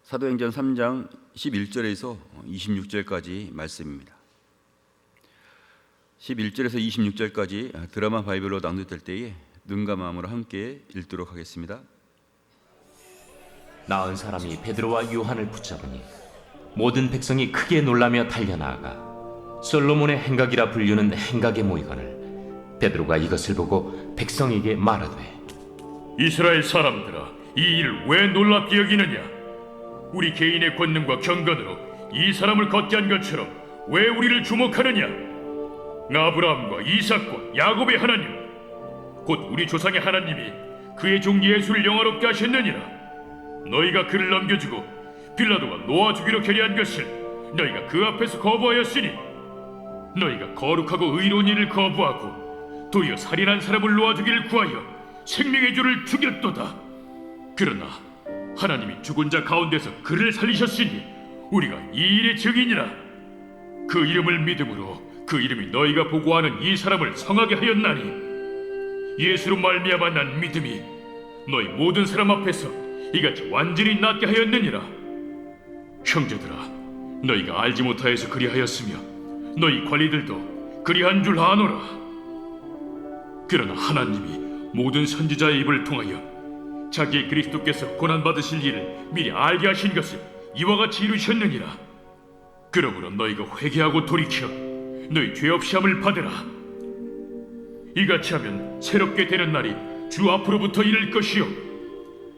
사도행전 3장 11절에서 26절까지 말씀입니다. 11절에서 26절까지 드라마 바이블로 낭독될 때에 눈과 마음으로 함께 읽도록 하겠습니다. 나은 사람이 베드로와 요한을 붙잡으니 모든 백성이 크게 놀라며 달려나아가 솔로몬의 행각이라 불리는 행각에 모이거늘 베드로가 이것을 보고 백성에게 말하되, 이스라엘 사람들아, 이 일을 왜 놀랍게 여기느냐? 우리 개인의 권능과 경건으로 이 사람을 걷게 한 것처럼 왜 우리를 주목하느냐? 아브라함과 이삭과 야곱의 하나님, 곧 우리 조상의 하나님이 그의 종 예수를 영화롭게 하셨느니라. 너희가 그를 넘겨주고 빌라도가 놓아주기로 결의한 것을 너희가 그 앞에서 거부하였으니, 너희가 거룩하고 의로운 일을 거부하고 도리어 살인한 사람을 놓아주기를 구하여 생명의 주를 죽였도다. 그러나 하나님이 죽은 자 가운데서 그를 살리셨으니 우리가 이 일의 증인이라. 그 이름을 믿음으로 그 이름이 너희가 보고하는 이 사람을 성하게 하였나니, 예수로 말미암아 난 믿음이 너희 모든 사람 앞에서 이같이 완전히 낫게 하였느니라. 형제들아, 너희가 알지 못하여서 그리하였으며 너희 관리들도 그리한 줄 아노라. 그러나 하나님이 모든 선지자의 입을 통하여 자기의 그리스도께서 고난받으실 일을 미리 알게 하신 것을 이와 같이 이루셨느니라. 그러므로 너희가 회개하고 돌이켜 너희 죄 없이 함을 받으라. 이같이 하면 새롭게 되는 날이 주 앞으로부터 이를 것이요,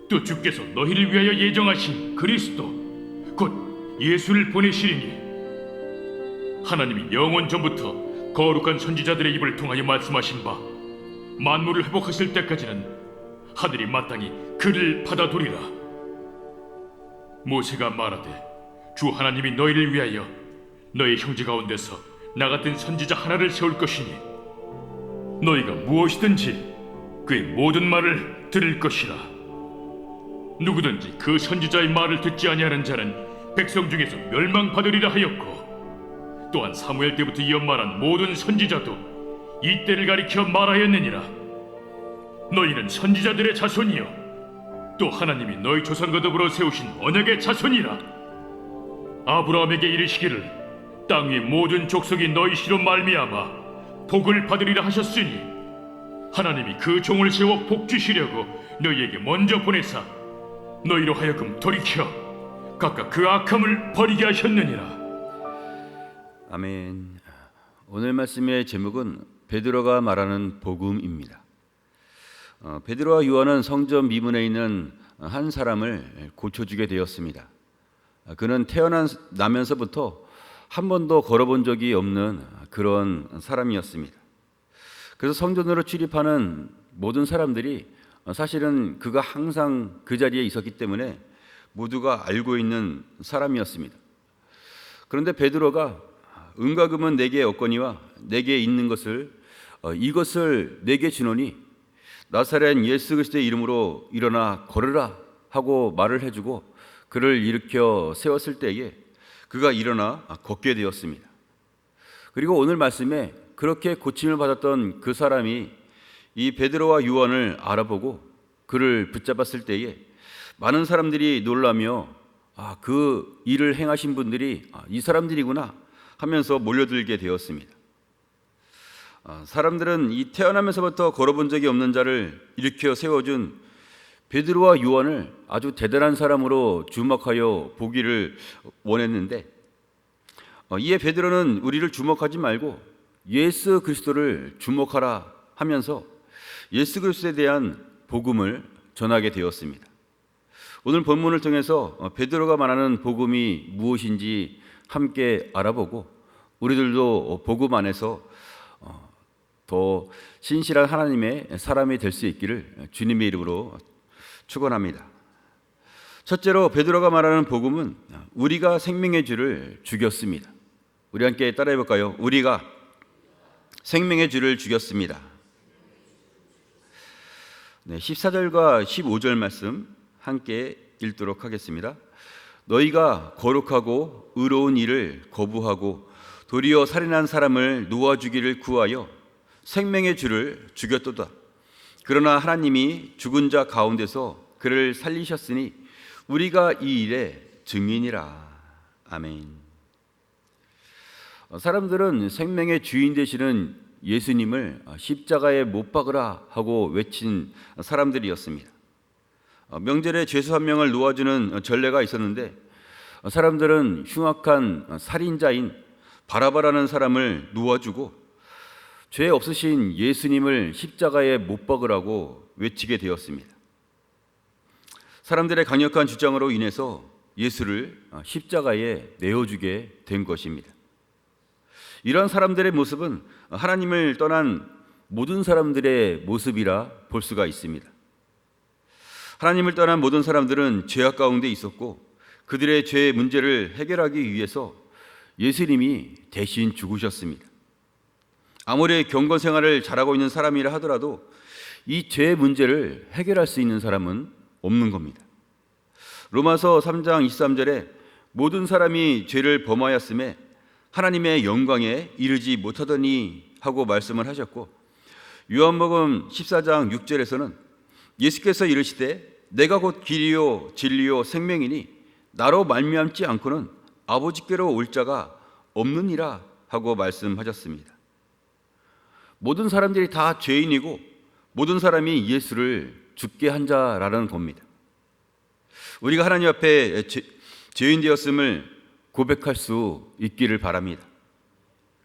또 주께서 너희를 위하여 예정하신 그리스도 곧 예수를 보내시리니, 하나님이 영원 전부터 거룩한 선지자들의 입을 통하여 말씀하신 바 만물을 회복하실 때까지는 하늘이 마땅히 그를 받아두리라. 모세가 말하되, 주 하나님이 너희를 위하여 너희 형제 가운데서 나 같은 선지자 하나를 세울 것이니 너희가 무엇이든지 그의 모든 말을 들을 것이라. 누구든지 그 선지자의 말을 듣지 아니하는 자는 백성 중에서 멸망받으리라 하였고, 또한 사무엘 때부터 이어 말한 모든 선지자도 이 때를 가리켜 말하였느니라. 너희는 선지자들의 자손이요, 또 하나님이 너희 조상과 더불어 세우신 언약의 자손이라. 아브라함에게 이르시기를 땅 위 모든 족속이 너희 씨로 말미암아 복을 받으리라 하셨으니, 하나님이 그 종을 세워 복 주시려고 너희에게 먼저 보내사 너희로 하여금 돌이켜 각각 그 악함을 버리게 하셨느니라. 아멘. 오늘 말씀의 제목은 베드로가 말하는 복음입니다. 베드로와 요한은 성전 미문에 있는 한 사람을 고쳐주게 되었습니다. 그는 태어나면서부터 한 번도 걸어본 적이 없는 그런 사람이었습니다. 그래서 성전으로 출입하는 모든 사람들이 사실은 그가 항상 그 자리에 있었기 때문에 모두가 알고 있는 사람이었습니다. 그런데 베드로가 은과 금은 내게 없거니와 내게 있는 것을 이것을 내게 주노니 나사렛 예수 그리스도의 이름으로 일어나 걸으라 하고 말을 해주고 그를 일으켜 세웠을 때에 그가 일어나 걷게 되었습니다. 그리고 오늘 말씀에 그렇게 고침을 받았던 그 사람이 이 베드로와 요한을 알아보고 그를 붙잡았을 때에 많은 사람들이 놀라며 그 일을 행하신 분들이 이 사람들이구나 하면서 몰려들게 되었습니다. 사람들은 이 태어나면서부터 걸어본 적이 없는 자를 일으켜 세워준 베드로와 요한을 아주 대단한 사람으로 주목하여 보기를 원했는데, 이에 베드로는 우리를 주목하지 말고 예수 그리스도를 주목하라 하면서 예수 그리스도에 대한 복음을 전하게 되었습니다. 오늘 본문을 통해서 베드로가 말하는 복음이 무엇인지 함께 알아보고 우리들도 복음 안에서 더 신실한 하나님의 사람이 될 수 있기를 주님의 이름으로 축원합니다. 첫째로 베드로가 말하는 복음은 우리가 생명의 주를 죽였습니다. 우리 함께 따라해 볼까요? 우리가 생명의 주를 죽였습니다. 14절과 15절 말씀 함께 읽도록 하겠습니다. 너희가 거룩하고 의로운 일을 거부하고 도리어 살인한 사람을 놓아주기를 구하여 생명의 주를 죽였도다. 그러나 하나님이 죽은 자 가운데서 그를 살리셨으니 우리가 이 일에 증인이라. 아멘. 사람들은 생명의 주인 되시는 예수님을 십자가에 못 박으라 하고 외친 사람들이었습니다. 명절에 죄수 한 명을 놓아주는 전례가 있었는데 사람들은 흉악한 살인자인 바라바라는 사람을 놓아주고 죄 없으신 예수님을 십자가에 못 박으라고 외치게 되었습니다. 사람들의 강력한 주장으로 인해서 예수를 십자가에 내어주게 된 것입니다. 이런 사람들의 모습은 하나님을 떠난 모든 사람들의 모습이라 볼 수가 있습니다. 하나님을 떠난 모든 사람들은 죄악 가운데 있었고 그들의 죄의 문제를 해결하기 위해서 예수님이 대신 죽으셨습니다. 아무리 경건 생활을 잘하고 있는 사람이라 하더라도 이 죄의 문제를 해결할 수 있는 사람은 없는 겁니다. 로마서 3장 23절에 모든 사람이 죄를 범하였음에 하나님의 영광에 이르지 못하더니 하고 말씀을 하셨고, 요한복음 14장 6절에서는 예수께서 이르시되 내가 곧 길이요 진리요 생명이니 나로 말미암지 않고는 아버지께로 올 자가 없느니라 하고 말씀하셨습니다. 모든 사람들이 다 죄인이고 모든 사람이 예수를 죽게 한 자라는 겁니다. 우리가 하나님 앞에 죄인 되었음을 고백할 수 있기를 바랍니다.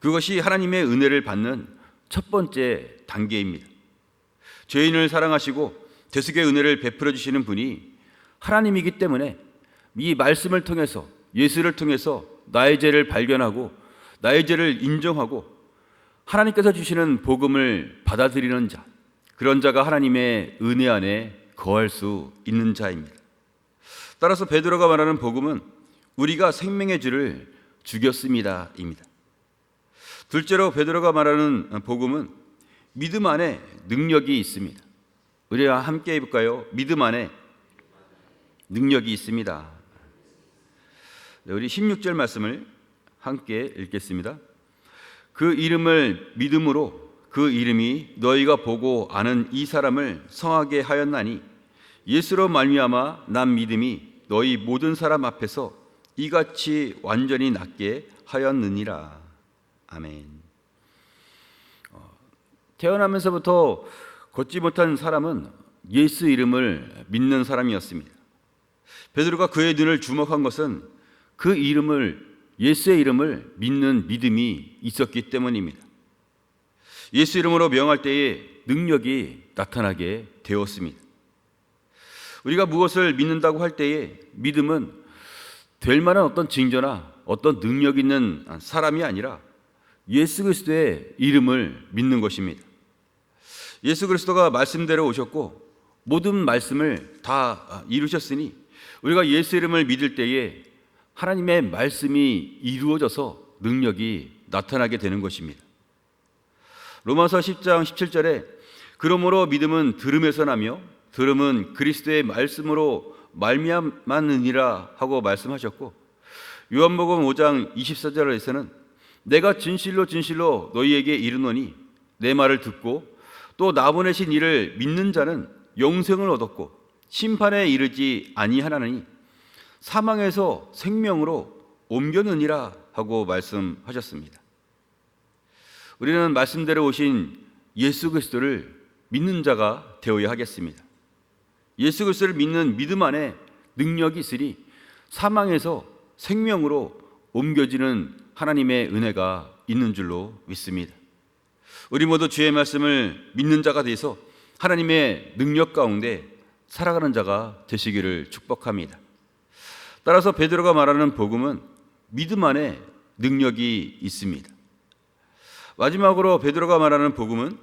그것이 하나님의 은혜를 받는 첫 번째 단계입니다. 죄인을 사랑하시고 대속의 은혜를 베풀어 주시는 분이 하나님이기 때문에 이 말씀을 통해서, 예수를 통해서 나의 죄를 발견하고 나의 죄를 인정하고 하나님께서 주시는 복음을 받아들이는 자, 그런 자가 하나님의 은혜 안에 거할 수 있는 자입니다. 따라서 베드로가 말하는 복음은 우리가 생명의 주를 죽였습니다 입니다. 둘째로 베드로가 말하는 복음은 믿음 안에 능력이 있습니다. 우리가 함께 해볼까요? 믿음 안에 능력이 있습니다. 우리 16절 말씀을 함께 읽겠습니다. 그 이름을 믿음으로 그 이름이 너희가 보고 아는 이 사람을 성하게 하였나니 예수로 말미암아 난 믿음이 너희 모든 사람 앞에서 이같이 완전히 낫게 하였느니라. 아멘. 태어나면서부터 걷지 못한 사람은 예수 이름을 믿는 사람이었습니다. 베드로가 그의 눈을 주목한 것은 그 이름을, 예수의 이름을 믿는 믿음이 있었기 때문입니다. 예수 이름으로 명할 때에 능력이 나타나게 되었습니다. 우리가 무엇을 믿는다고 할 때에 믿음은 될 만한 어떤 징조나 어떤 능력 있는 사람이 아니라 예수 그리스도의 이름을 믿는 것입니다. 예수 그리스도가 말씀대로 오셨고 모든 말씀을 다 이루셨으니 우리가 예수 이름을 믿을 때에 하나님의 말씀이 이루어져서 능력이 나타나게 되는 것입니다. 로마서 10장 17절에 그러므로 믿음은 들음에서 나며 들음은 그리스도의 말씀으로 말미암았느니라 하고 말씀하셨고, 요한복음 5장 24절에서는 내가 진실로 진실로 너희에게 이르노니 내 말을 듣고 또 나 보내신 이를 믿는 자는 영생을 얻었고 심판에 이르지 아니하나니 사망에서 생명으로 옮겨느니라 하고 말씀하셨습니다. 우리는 말씀대로 오신 예수 그리스도를 믿는 자가 되어야 하겠습니다. 예수 그리스도를 믿는 믿음 안에 능력이 있으니 사망에서 생명으로 옮겨지는 하나님의 은혜가 있는 줄로 믿습니다. 우리 모두 주의 말씀을 믿는 자가 돼서 하나님의 능력 가운데 살아가는 자가 되시기를 축복합니다. 따라서 베드로가 말하는 복음은 믿음 안에 능력이 있습니다. 마지막으로 베드로가 말하는 복음은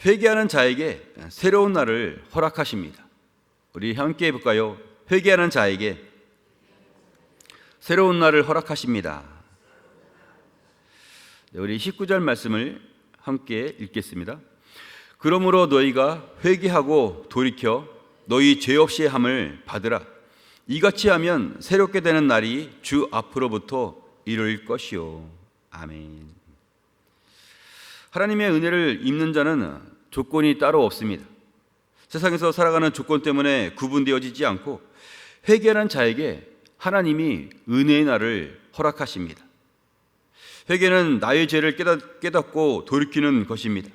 회개하는 자에게 새로운 날을 허락하십니다. 우리 함께 해볼까요? 회개하는 자에게 새로운 날을 허락하십니다. 우리 19절 말씀을 함께 읽겠습니다. 그러므로 너희가 회개하고 돌이켜 너희 죄 없이 함을 받으라. 이같이 하면 새롭게 되는 날이 주 앞으로부터 이룰 것이요. 아멘. 하나님의 은혜를 입는 자는 조건이 따로 없습니다. 세상에서 살아가는 조건 때문에 구분되어지지 않고 회개하는 자에게 하나님이 은혜의 날을 허락하십니다. 회개는 나의 죄를 깨닫고 돌이키는 것입니다.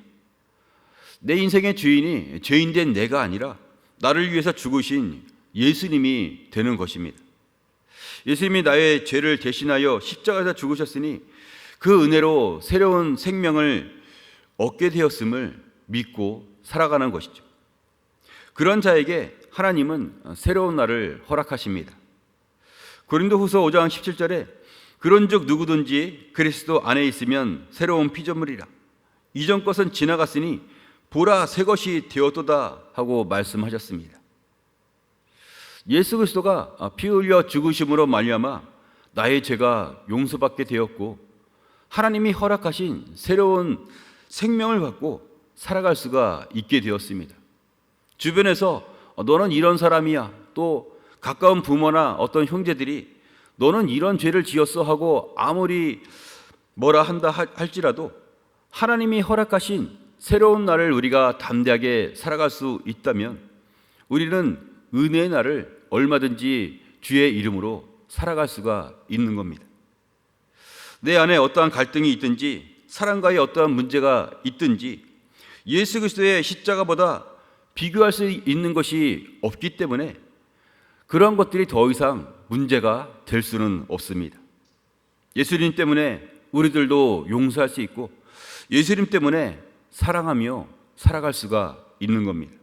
내 인생의 주인이 죄인된 내가 아니라 나를 위해서 죽으신 예수님이 되는 것입니다. 예수님이 나의 죄를 대신하여 십자가에서 죽으셨으니 그 은혜로 새로운 생명을 얻게 되었음을 믿고 살아가는 것이죠. 그런 자에게 하나님은 새로운 날을 허락하십니다. 고린도후서 5장 17절에 그런즉 누구든지 그리스도 안에 있으면 새로운 피조물이라 이전 것은 지나갔으니 보라 새 것이 되었도다 하고 말씀하셨습니다. 예수 그리스도가 피 흘려 죽으심으로 말미암아 나의 죄가 용서받게 되었고 하나님이 허락하신 새로운 생명을 갖고 살아갈 수가 있게 되었습니다. 주변에서 너는 이런 사람이야, 또 가까운 부모나 어떤 형제들이 너는 이런 죄를 지었어 하고 아무리 뭐라 한다 할지라도 하나님이 허락하신 새로운 날을 우리가 담대하게 살아갈 수 있다면 우리는 은혜의 날을 얼마든지 주의 이름으로 살아갈 수가 있는 겁니다. 내 안에 어떠한 갈등이 있든지 사랑과의 어떠한 문제가 있든지 예수 그리스도의 십자가보다 비교할 수 있는 것이 없기 때문에 그런 것들이 더 이상 문제가 될 수는 없습니다. 예수님 때문에 우리들도 용서할 수 있고 예수님 때문에 사랑하며 살아갈 수가 있는 겁니다.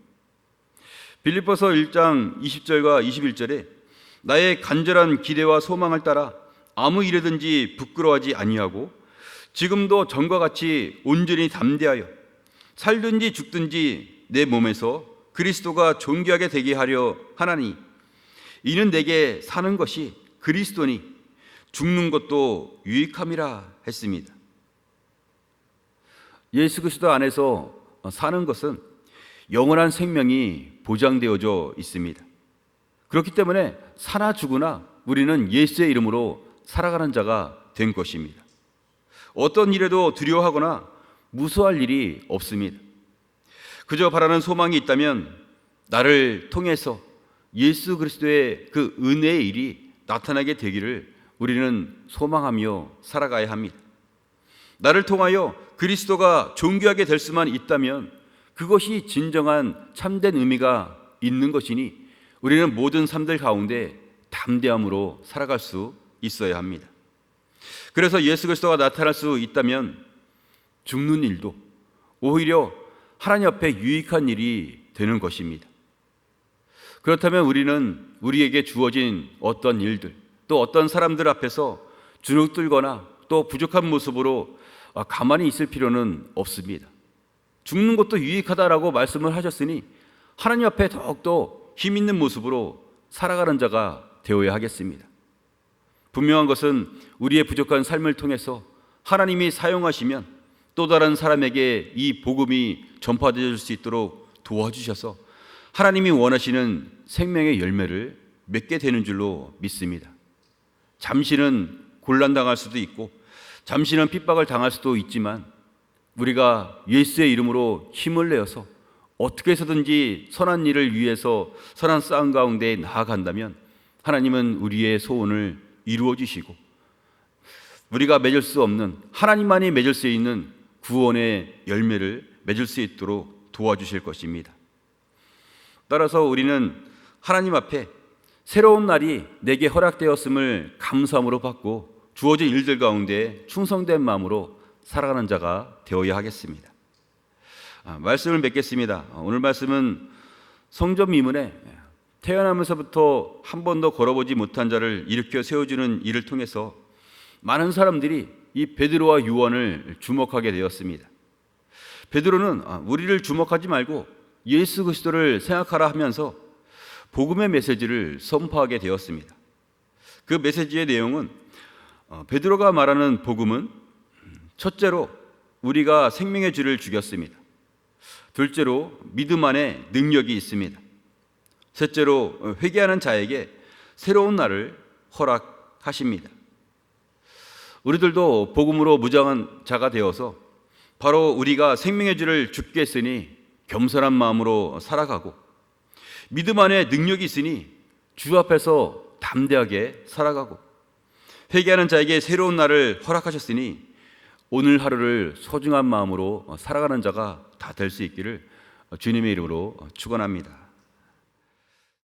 빌립보서 1장 20절과 21절에 나의 간절한 기대와 소망을 따라 아무 일에든지 부끄러워하지 아니하고 지금도 전과 같이 온전히 담대하여 살든지 죽든지 내 몸에서 그리스도가 존귀하게 되게 하려 하나니 이는 내게 사는 것이 그리스도니 죽는 것도 유익함이라 했습니다. 예수 그리스도 안에서 사는 것은 영원한 생명이 보장되어져 있습니다. 그렇기 때문에 사나 죽으나 우리는 예수의 이름으로 살아가는 자가 된 것입니다. 어떤 일에도 두려워하거나 무서워할 일이 없습니다. 그저 바라는 소망이 있다면 나를 통해서 예수 그리스도의 그 은혜의 일이 나타나게 되기를 우리는 소망하며 살아가야 합니다. 나를 통하여 그리스도가 존귀하게 될 수만 있다면 그것이 진정한 참된 의미가 있는 것이니 우리는 모든 삶들 가운데 담대함으로 살아갈 수 있어야 합니다. 그래서 예수 그리스도가 나타날 수 있다면 죽는 일도 오히려 하나님 앞에 유익한 일이 되는 것입니다. 그렇다면 우리는 우리에게 주어진 어떤 일들 또 어떤 사람들 앞에서 주눅들거나 또 부족한 모습으로 가만히 있을 필요는 없습니다. 죽는 것도 유익하다라고 말씀을 하셨으니 하나님 앞에 더욱더 힘 있는 모습으로 살아가는 자가 되어야 하겠습니다. 분명한 것은 우리의 부족한 삶을 통해서 하나님이 사용하시면 또 다른 사람에게 이 복음이 전파될 수 있도록 도와주셔서 하나님이 원하시는 생명의 열매를 맺게 되는 줄로 믿습니다. 잠시는 곤란당할 수도 있고 잠시는 핍박을 당할 수도 있지만 우리가 예수의 이름으로 힘을 내어서 어떻게 해서든지 선한 일을 위해서 선한 싸움 가운데 나아간다면 하나님은 우리의 소원을 이루어 주시고 우리가 맺을 수 없는 하나님만이 맺을 수 있는 구원의 열매를 맺을 수 있도록 도와주실 것입니다. 따라서 우리는 하나님 앞에 새로운 날이 내게 허락되었음을 감사함으로 받고 주어진 일들 가운데 충성된 마음으로 살아가는 자가 되어야 하겠습니다. 말씀을 맺겠습니다. 오늘 말씀은 성전 미문에 태어나면서부터 한 번도 걸어보지 못한 자를 일으켜 세워주는 일을 통해서 많은 사람들이 이 베드로와 요한을 주목하게 되었습니다. 베드로는 우리를 주목하지 말고 예수 그리스도를 생각하라 하면서 복음의 메시지를 선포하게 되었습니다. 그 메시지의 내용은 베드로가 말하는 복음은 첫째로 우리가 생명의 주를 죽였습니다. 둘째로 믿음 안에 능력이 있습니다. 셋째로 회개하는 자에게 새로운 날을 허락하십니다. 우리들도 복음으로 무장한 자가 되어서 바로 우리가 생명의 주를 죽게 했으니 겸손한 마음으로 살아가고 믿음 안에 능력이 있으니 주 앞에서 담대하게 살아가고 회개하는 자에게 새로운 날을 허락하셨으니 오늘 하루를 소중한 마음으로 살아가는 자가 다 될 수 있기를 주님의 이름으로 축원합니다.